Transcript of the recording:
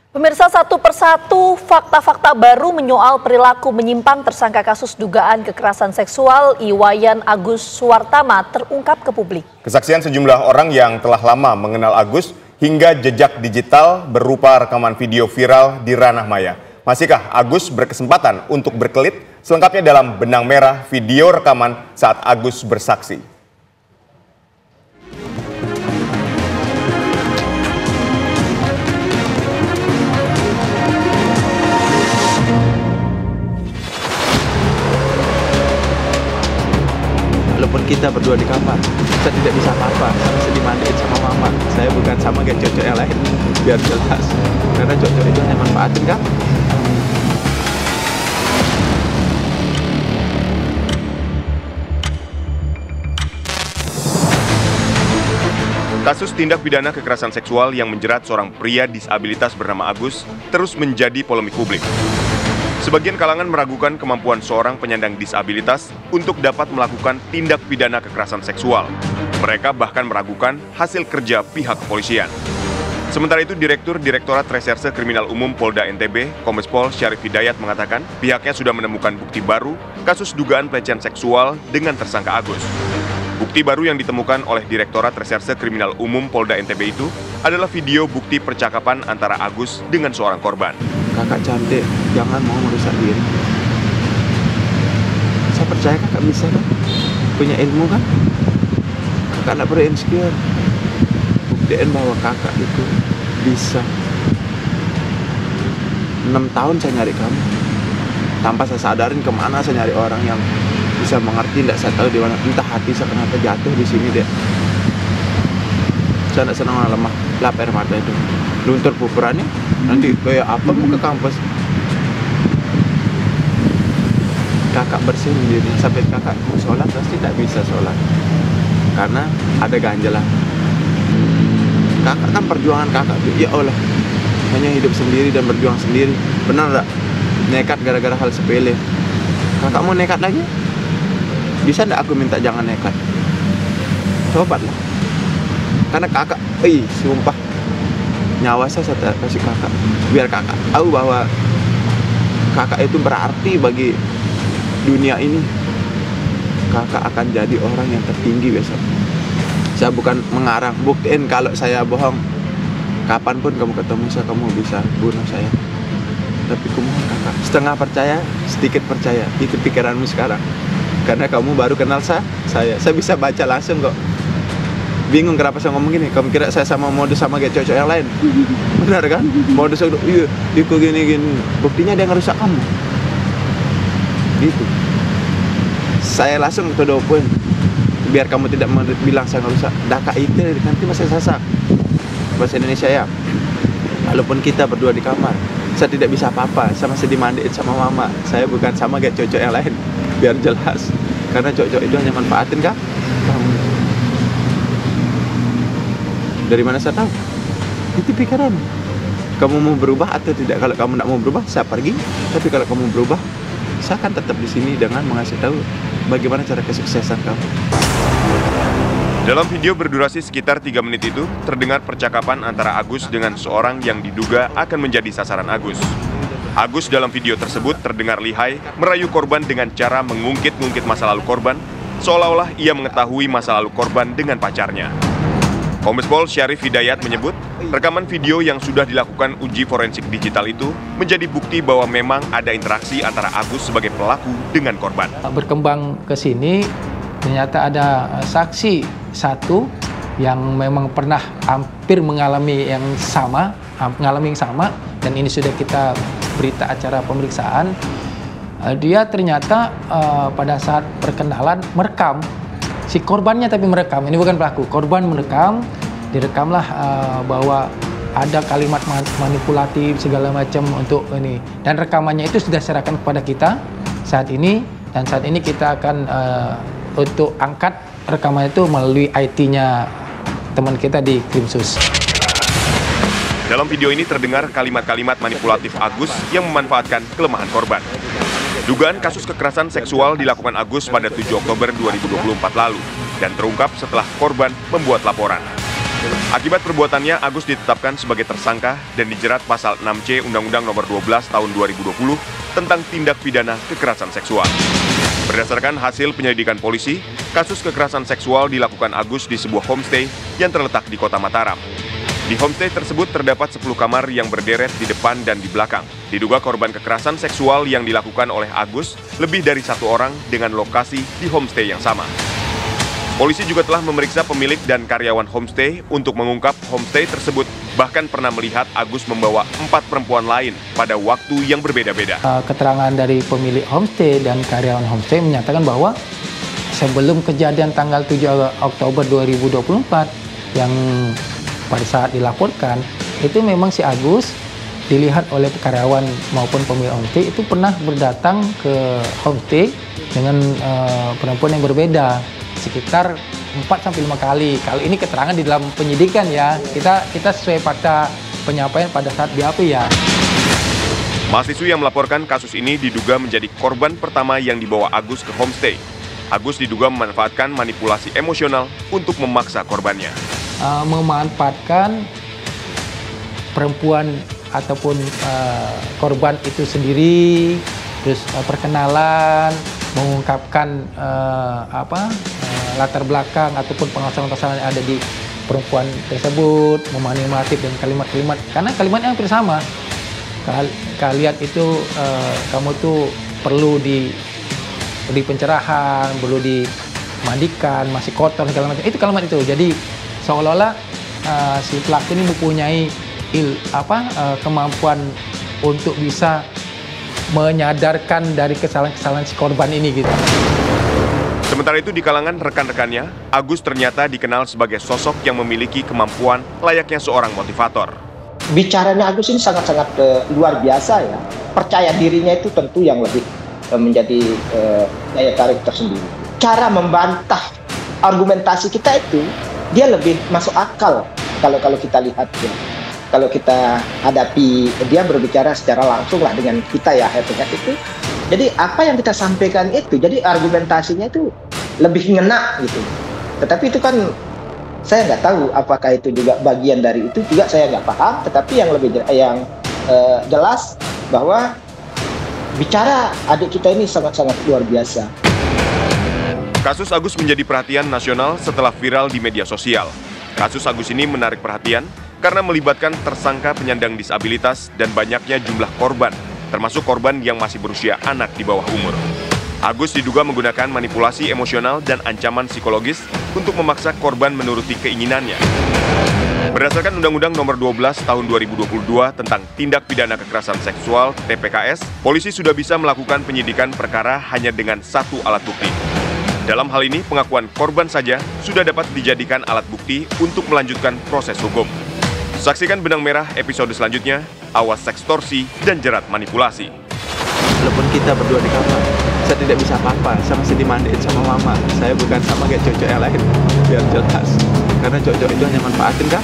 Pemirsa, satu persatu fakta-fakta baru menyoal perilaku menyimpang tersangka kasus dugaan kekerasan seksual Iwayan Agus Suwartama terungkap ke publik. Kesaksian sejumlah orang yang telah lama mengenal Agus hingga jejak digital berupa rekaman video viral di ranah maya. Masihkah Agus berkesempatan untuk berkelit? Selengkapnya dalam Benang Merah video rekaman saat Agus bersaksi. Walaupun kita berdua di kamar, kita tidak bisa apa-apa, sama sedih mandiin sama mama. Saya bukan sama kayak cocok yang lain, biar jelas. Karena cocok itu hanya manfaatin kan? Kasus tindak pidana kekerasan seksual yang menjerat seorang pria disabilitas bernama Agus terus menjadi polemik publik. Sebagian kalangan meragukan kemampuan seorang penyandang disabilitas untuk dapat melakukan tindak pidana kekerasan seksual. Mereka bahkan meragukan hasil kerja pihak kepolisian. Sementara itu, Direktorat Reserse Kriminal Umum Polda NTB, Kombes Pol Syarif Hidayat mengatakan pihaknya sudah menemukan bukti baru kasus dugaan pelecehan seksual dengan tersangka Agus. Bukti baru yang ditemukan oleh Direktorat Reserse Kriminal Umum Polda NTB itu adalah video bukti percakapan antara Agus dengan seorang korban. Kakak cantik, jangan mau merusak diri. Saya percaya kakak bisa kan? Punya ilmu kan? Kakak tidak perlu insecure. Buktiin bahwa kakak itu bisa. 6 tahun saya nyari kamu. Tanpa saya sadarin kemana saya nyari orang yang bisa mengerti, tidak saya tahu di mana. Entah hati saya kenapa jatuh di sini deh. Saya tidak senang lemah, lap air mata itu. Luntur pupurannya, nanti kayak apa mau ke kampus. Kakak bersihin diri, sampai kakak mau sholat pasti tak bisa sholat. Karena ada ganjalan. Kakak kan perjuangan kakak tuh, ya Allah. Hanya hidup sendiri dan berjuang sendiri. Benar tak? Nekat gara-gara hal sepele. Kakak mau nekat lagi? Bisa ndak aku minta jangan nekat? Cobalah. Karena kakak, sumpah, nyawa saya kasih kakak. Biar kakak tahu bahwa kakak itu berarti bagi dunia ini. Kakak akan jadi orang yang tertinggi besok. Saya bukan mengarang, buktiin kalau saya bohong. Kapanpun kamu ketemu saya, kamu bisa bunuh saya. Tapi kumohon kakak, setengah percaya, sedikit percaya. Itu pikiranmu sekarang. Karena kamu baru kenal saya bisa baca langsung kok. Bingung kenapa saya ngomong gini. Kamu kira saya sama modus sama kayak cowok yang lain? Benar kan? Modus iya, ikut gini. Buktinya dia ngerusak kamu. Gitu. Saya langsung to the point. Biar kamu tidak bilang saya ngerusak. Daka itu nanti masih sasak. Bahasa Indonesia ya. Walaupun kita berdua di kamar, saya tidak bisa apa-apa, sama sedih mandiin sama mama. Saya bukan sama kayak cowok yang lain. Biar jelas. Karena cowok itu hanya manfaatin kan? Kamu. Dari mana saya tahu? Itu pikiran. Kamu mau berubah atau tidak? Kalau kamu tidak mau berubah, saya pergi. Tapi kalau kamu berubah, saya akan tetap di sini dengan mengasih tahu bagaimana cara kesuksesan kamu. Dalam video berdurasi sekitar 3 menit itu, terdengar percakapan antara Agus dengan seorang yang diduga akan menjadi sasaran Agus. Agus dalam video tersebut terdengar lihai merayu korban dengan cara mengungkit-ungkit masa lalu korban, seolah-olah ia mengetahui masa lalu korban dengan pacarnya. Kombes Pol Syarif Hidayat menyebut, rekaman video yang sudah dilakukan uji forensik digital itu menjadi bukti bahwa memang ada interaksi antara Agus sebagai pelaku dengan korban. Berkembang ke sini, ternyata ada saksi satu yang memang pernah hampir mengalami yang sama, dan ini sudah kita berita acara pemeriksaan. Dia ternyata pada saat perkenalan merekam. Si korbannya tapi merekam, ini bukan pelaku, korban merekam, direkamlah bahwa ada kalimat manipulatif segala macam untuk ini. Dan rekamannya itu sudah serahkan kepada kita saat ini, dan saat ini kita akan untuk angkat rekaman itu melalui IT-nya teman kita di Krimsus. Dalam video ini terdengar kalimat-kalimat manipulatif Agus yang memanfaatkan kelemahan korban. Dugaan kasus kekerasan seksual dilakukan Agus pada 7 Oktober 2024 lalu dan terungkap setelah korban membuat laporan. Akibat perbuatannya, Agus ditetapkan sebagai tersangka dan dijerat pasal 6C Undang-Undang Nomor 12 Tahun 2020 tentang tindak pidana kekerasan seksual. Berdasarkan hasil penyelidikan polisi, kasus kekerasan seksual dilakukan Agus di sebuah homestay yang terletak di Kota Mataram. Di homestay tersebut terdapat 10 kamar yang berderet di depan dan di belakang. Diduga korban kekerasan seksual yang dilakukan oleh Agus lebih dari 1 orang dengan lokasi di homestay yang sama. Polisi juga telah memeriksa pemilik dan karyawan homestay untuk mengungkap homestay tersebut bahkan pernah melihat Agus membawa 4 perempuan lain pada waktu yang berbeda-beda. Keterangan dari pemilik homestay dan karyawan homestay menyatakan bahwa sebelum kejadian tanggal 7 Oktober 2024 yang pada saat dilaporkan, itu memang si Agus dilihat oleh karyawan maupun pemilik homestay itu pernah berdatang ke homestay dengan perempuan yang berbeda sekitar 4-5 kali. Kalau ini keterangan di dalam penyidikan ya, kita sesuai fakta penyampaian pada saat BAP ya. Mahasiswi yang melaporkan kasus ini diduga menjadi korban pertama yang dibawa Agus ke homestay. Agus diduga memanfaatkan manipulasi emosional untuk memaksa korbannya. Memanfaatkan perempuan ataupun korban itu sendiri, terus perkenalan, mengungkapkan latar belakang ataupun penghasilan yang ada di perempuan tersebut, memanipulatif dengan kalimat-kalimat, karena kalimatnya hampir sama. Kalian itu kamu tuh perlu diberi pencerahan, perlu dimandikan, masih kotor segala macam. Itu kalimat itu. Jadi seolah-olah si pelaku ini mempunyai kemampuan untuk bisa menyadarkan dari kesalahan-kesalahan si korban ini gitu. Sementara itu di kalangan rekan-rekannya, Agus ternyata dikenal sebagai sosok yang memiliki kemampuan layaknya seorang motivator. Bicaranya Agus ini sangat-sangat luar biasa ya. Percaya dirinya itu tentu yang lebih menjadi daya tarik tersendiri. Cara membantah argumentasi kita itu dia lebih masuk akal kalau kita lihat ya. Kalau kita hadapi dia berbicara secara langsung lah dengan kita ya head-to-head itu. Jadi apa yang kita sampaikan itu, jadi argumentasinya itu lebih ngena gitu. Tetapi itu kan saya nggak tahu apakah itu juga bagian dari itu juga saya nggak paham. Tetapi yang lebih jelas bahwa bicara adik kita ini sangat-sangat luar biasa. Kasus Agus menjadi perhatian nasional setelah viral di media sosial. Kasus Agus ini menarik perhatian karena melibatkan tersangka penyandang disabilitas dan banyaknya jumlah korban, termasuk korban yang masih berusia anak di bawah umur. Agus diduga menggunakan manipulasi emosional dan ancaman psikologis untuk memaksa korban menuruti keinginannya. Berdasarkan Undang-Undang Nomor 12 Tahun 2022 tentang Tindak Pidana Kekerasan Seksual (TPKS), polisi sudah bisa melakukan penyidikan perkara hanya dengan 1 alat bukti. Dalam hal ini, pengakuan korban saja sudah dapat dijadikan alat bukti untuk melanjutkan proses hukum. Saksikan Benang Merah episode selanjutnya, Awas Sekstorsi dan Jerat Manipulasi. Walaupun kita berdua di kamar, saya tidak bisa apa-apa, saya masih dimandiin sama mama. Saya bukan sama kayak cowok yang lain, biar jelas. Karena cowok itu hanya manfaatin kan?